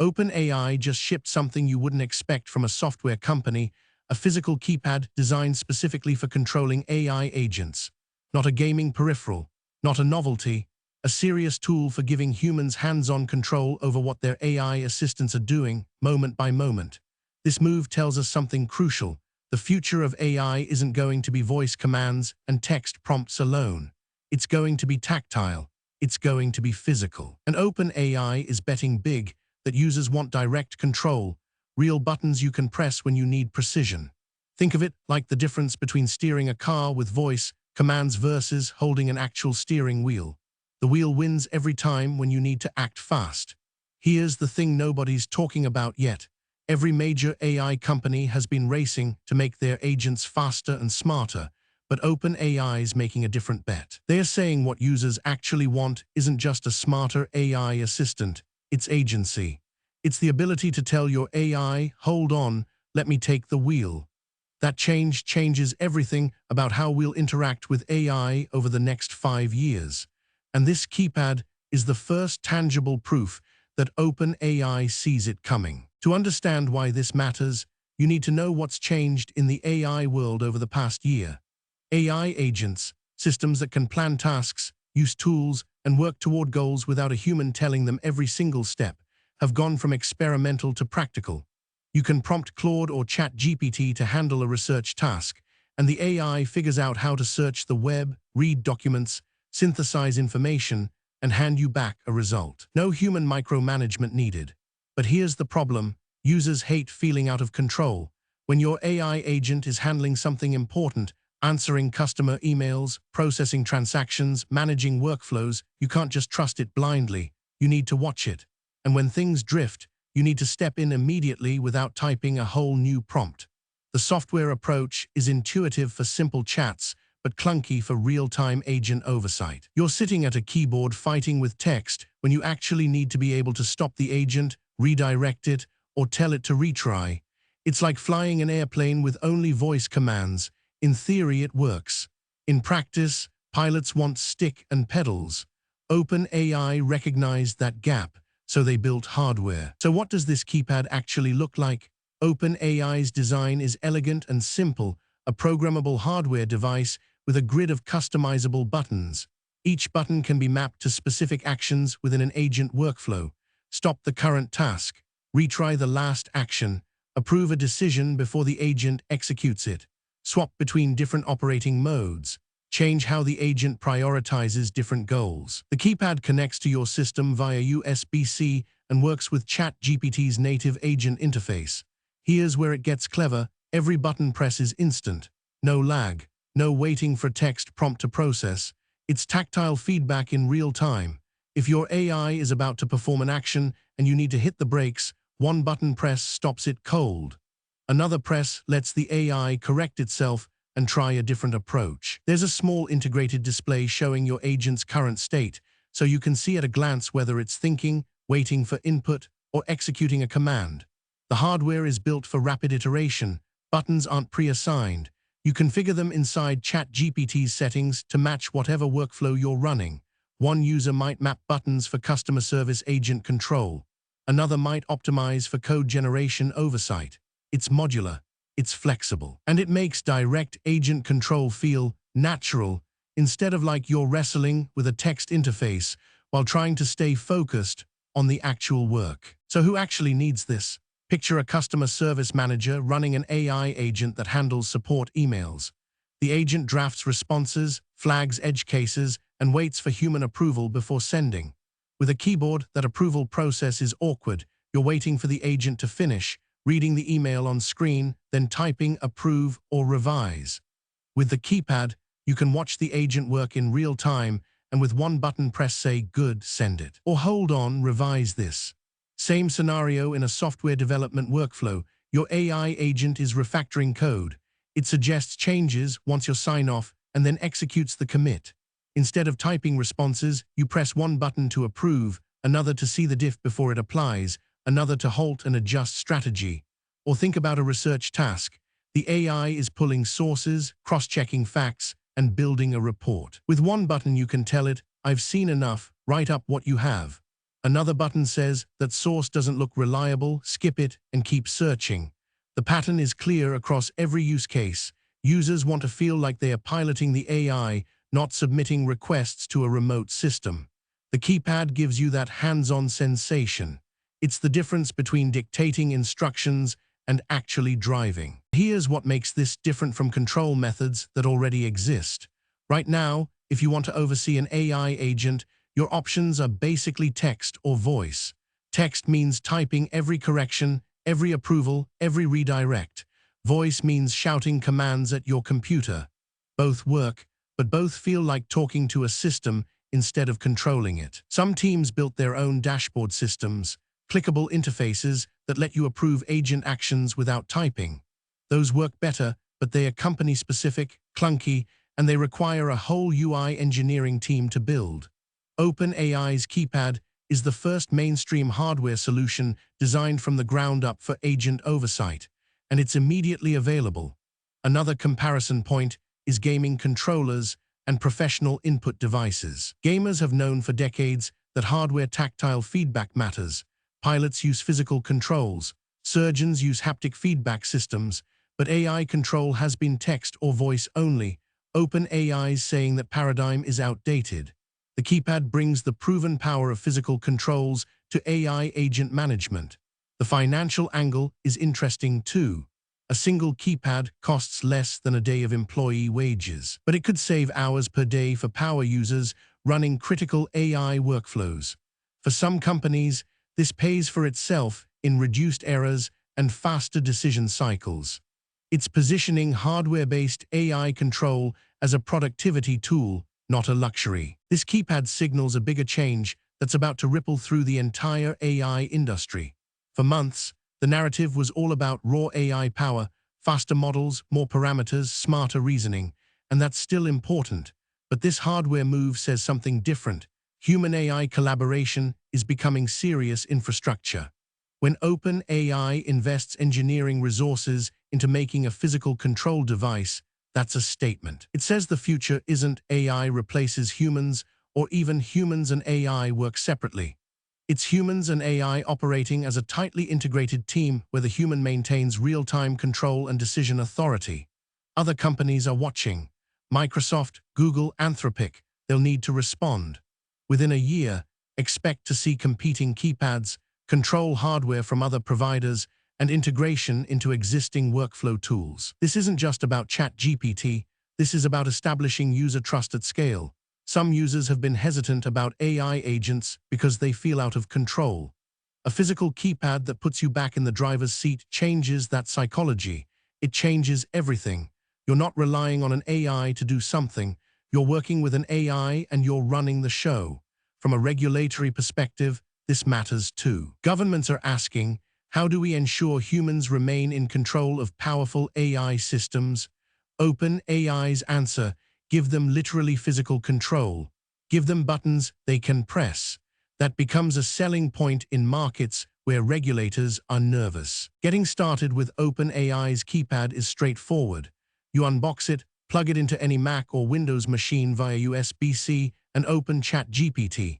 OpenAI just shipped something you wouldn't expect from a software company, a physical keypad designed specifically for controlling AI agents. Not a gaming peripheral, not a novelty, a serious tool for giving humans hands-on control over what their AI assistants are doing, moment by moment. This move tells us something crucial. The future of AI isn't going to be voice commands and text prompts alone. It's going to be tactile. It's going to be physical. And OpenAI is betting big that users want direct control, real buttons you can press when you need precision. Think of it like the difference between steering a car with voice commands versus holding an actual steering wheel. The wheel wins every time when you need to act fast. Here's the thing nobody's talking about yet. Every major AI company has been racing to make their agents faster and smarter, but OpenAI is making a different bet. They are saying what users actually want isn't just a smarter AI assistant, it's agency. It's the ability to tell your AI, hold on, let me take the wheel. That changes everything about how we'll interact with AI over the next 5 years. And this keypad is the first tangible proof that OpenAI sees it coming. To understand why this matters, you need to know what's changed in the AI world over the past year. AI agents, systems that can plan tasks, use tools, and work toward goals without a human telling them every single step, have gone from experimental to practical. You can prompt Claude or ChatGPT to handle a research task, and the AI figures out how to search the web, read documents, synthesize information, and hand you back a result. No human micromanagement needed. But here's the problem. Users hate feeling out of control. When your AI agent is handling something important, answering customer emails, processing transactions, managing workflows, you can't just trust it blindly. You need to watch it. And when things drift, you need to step in immediately without typing a whole new prompt. The software approach is intuitive for simple chats, but clunky for real-time agent oversight. You're sitting at a keyboard fighting with text when you actually need to be able to stop the agent, redirect it, or tell it to retry. It's like flying an airplane with only voice commands. In theory, it works. In practice, pilots want stick and pedals. OpenAI recognized that gap, so they built hardware. So what does this keypad actually look like? OpenAI's design is elegant and simple, a programmable hardware device with a grid of customizable buttons. Each button can be mapped to specific actions within an agent workflow. Stop the current task, retry the last action, approve a decision before the agent executes it, swap between different operating modes, change how the agent prioritizes different goals. The keypad connects to your system via USB-C and works with ChatGPT's native agent interface. Here's where it gets clever. Every button press is instant. No lag, no waiting for text prompt to process. It's tactile feedback in real time. If your AI is about to perform an action and you need to hit the brakes, one button press stops it cold. Another press lets the AI correct itself and try a different approach. There's a small integrated display showing your agent's current state, so you can see at a glance whether it's thinking, waiting for input, or executing a command. The hardware is built for rapid iteration. Buttons aren't pre-assigned. You configure them inside ChatGPT's settings to match whatever workflow you're running. One user might map buttons for customer service agent control. Another might optimize for code generation oversight. It's modular, it's flexible, and it makes direct agent control feel natural instead of like you're wrestling with a text interface while trying to stay focused on the actual work. So who actually needs this? Picture a customer service manager running an AI agent that handles support emails. The agent drafts responses, flags edge cases, and waits for human approval before sending. With a keyboard, that approval process is awkward. You're waiting for the agent to finish, reading the email on screen, then typing approve or revise. With the keypad, you can watch the agent work in real time, and with one button press say good, send it. Or hold on, revise this. Same scenario in a software development workflow. Your AI agent is refactoring code. It suggests changes once you sign off and then executes the commit. Instead of typing responses, you press one button to approve, another to see the diff before it applies, another to halt and adjust strategy. Or think about a research task. The AI is pulling sources, cross-checking facts, and building a report. With one button you can tell it, I've seen enough, write up what you have. Another button says that source doesn't look reliable, skip it, and keep searching. The pattern is clear across every use case. Users want to feel like they are piloting the AI, not submitting requests to a remote system. The keypad gives you that hands-on sensation. It's the difference between dictating instructions and actually driving. Here's what makes this different from control methods that already exist. Right now, if you want to oversee an AI agent, your options are basically text or voice. Text means typing every correction, every approval, every redirect. Voice means shouting commands at your computer. Both work, but both feel like talking to a system instead of controlling it. Some teams built their own dashboard systems, clickable interfaces that let you approve agent actions without typing. Those work better, but they are company-specific, clunky, and they require a whole UI engineering team to build. OpenAI's Keypad is the first mainstream hardware solution designed from the ground up for agent oversight, and it's immediately available. Another comparison point is gaming controllers and professional input devices. Gamers have known for decades that hardware tactile feedback matters. Pilots use physical controls, surgeons use haptic feedback systems, but AI control has been text or voice only. OpenAI's saying that paradigm is outdated. The keypad brings the proven power of physical controls to AI agent management. The financial angle is interesting too. A single keypad costs less than a day of employee wages, but it could save hours per day for power users running critical AI workflows. For some companies, this pays for itself in reduced errors and faster decision cycles. It's positioning hardware-based AI control as a productivity tool, not a luxury. This keypad signals a bigger change that's about to ripple through the entire AI industry. For months, the narrative was all about raw AI power, faster models, more parameters, smarter reasoning, and that's still important. But this hardware move says something different. Human-AI collaboration is becoming serious infrastructure. When OpenAI invests engineering resources into making a physical control device, that's a statement. It says the future isn't AI replaces humans, or even humans and AI work separately. It's humans and AI operating as a tightly integrated team where the human maintains real-time control and decision authority. Other companies are watching. Microsoft, Google, Anthropic. They'll need to respond. Within a year, expect to see competing keypads, control hardware from other providers, and integration into existing workflow tools. This isn't just about ChatGPT, this is about establishing user trust at scale. Some users have been hesitant about AI agents because they feel out of control. A physical keypad that puts you back in the driver's seat changes that psychology. It changes everything. You're not relying on an AI to do something. You're working with an AI and you're running the show. From a regulatory perspective, this matters too. Governments are asking, how do we ensure humans remain in control of powerful AI systems? OpenAI's answer: give them literally physical control. Give them buttons they can press. That becomes a selling point in markets where regulators are nervous. Getting started with OpenAI's Keypad is straightforward. You unbox it, plug it into any Mac or Windows machine via USB-C, and open ChatGPT.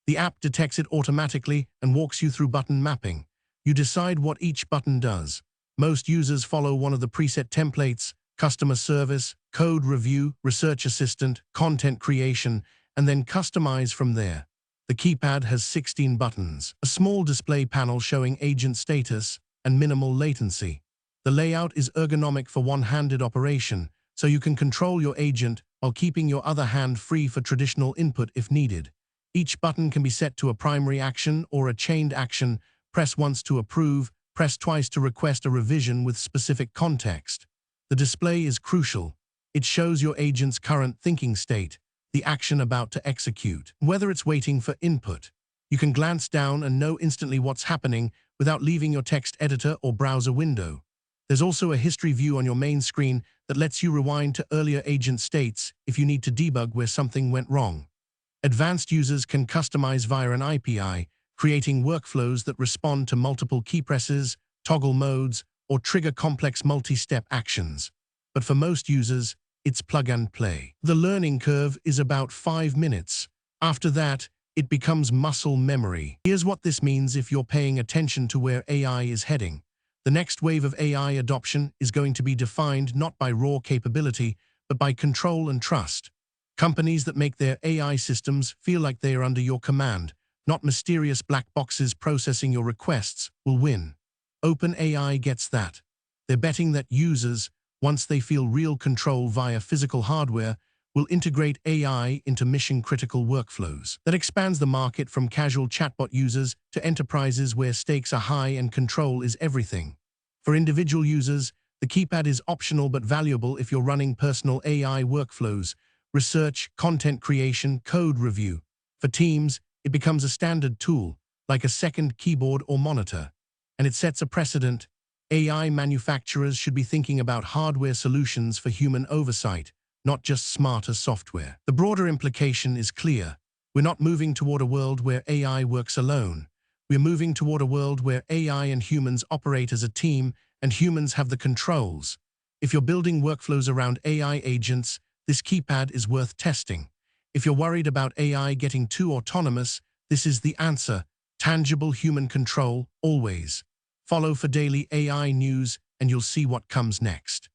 The app detects it automatically and walks you through button mapping. You decide what each button does. Most users follow one of the preset templates: customer service, code review, research assistant, content creation, and then customize from there. The keypad has 16 buttons, a small display panel showing agent status, and minimal latency. The layout is ergonomic for one-handed operation, so you can control your agent while keeping your other hand free for traditional input if needed. Each button can be set to a primary action or a chained action. Press once to approve, press twice to request a revision with specific context. The display is crucial. It shows your agent's current thinking state, the action about to execute, whether it's waiting for input. You can glance down and know instantly what's happening without leaving your text editor or browser window. There's also a history view on your main screen that lets you rewind to earlier agent states if you need to debug where something went wrong. Advanced users can customize via an API, creating workflows that respond to multiple key presses, toggle modes, or trigger complex multi-step actions. But for most users, it's plug and play. The learning curve is about 5 minutes. After that, It becomes muscle memory. Here's what this means if you're paying attention to where AI is heading. The next wave of AI adoption is going to be defined not by raw capability, but by control and trust. Companies that make their AI systems feel like they are under your command, not mysterious black boxes processing your requests, will win. OpenAI gets that. They're betting that users, once they feel real control via physical hardware, will integrate AI into mission-critical workflows. That expands the market from casual chatbot users to enterprises where stakes are high and control is everything. For individual users, the keypad is optional but valuable if you're running personal AI workflows, research, content creation, code review. For teams, it becomes a standard tool, like a second keyboard or monitor. And it sets a precedent. AI manufacturers should be thinking about hardware solutions for human oversight, not just smarter software. The broader implication is clear. We're not moving toward a world where AI works alone. We're moving toward a world where AI and humans operate as a team and humans have the controls. If you're building workflows around AI agents, this keypad is worth testing. If you're worried about AI getting too autonomous, this is the answer. Tangible human control, always. Follow for daily AI news and you'll see what comes next.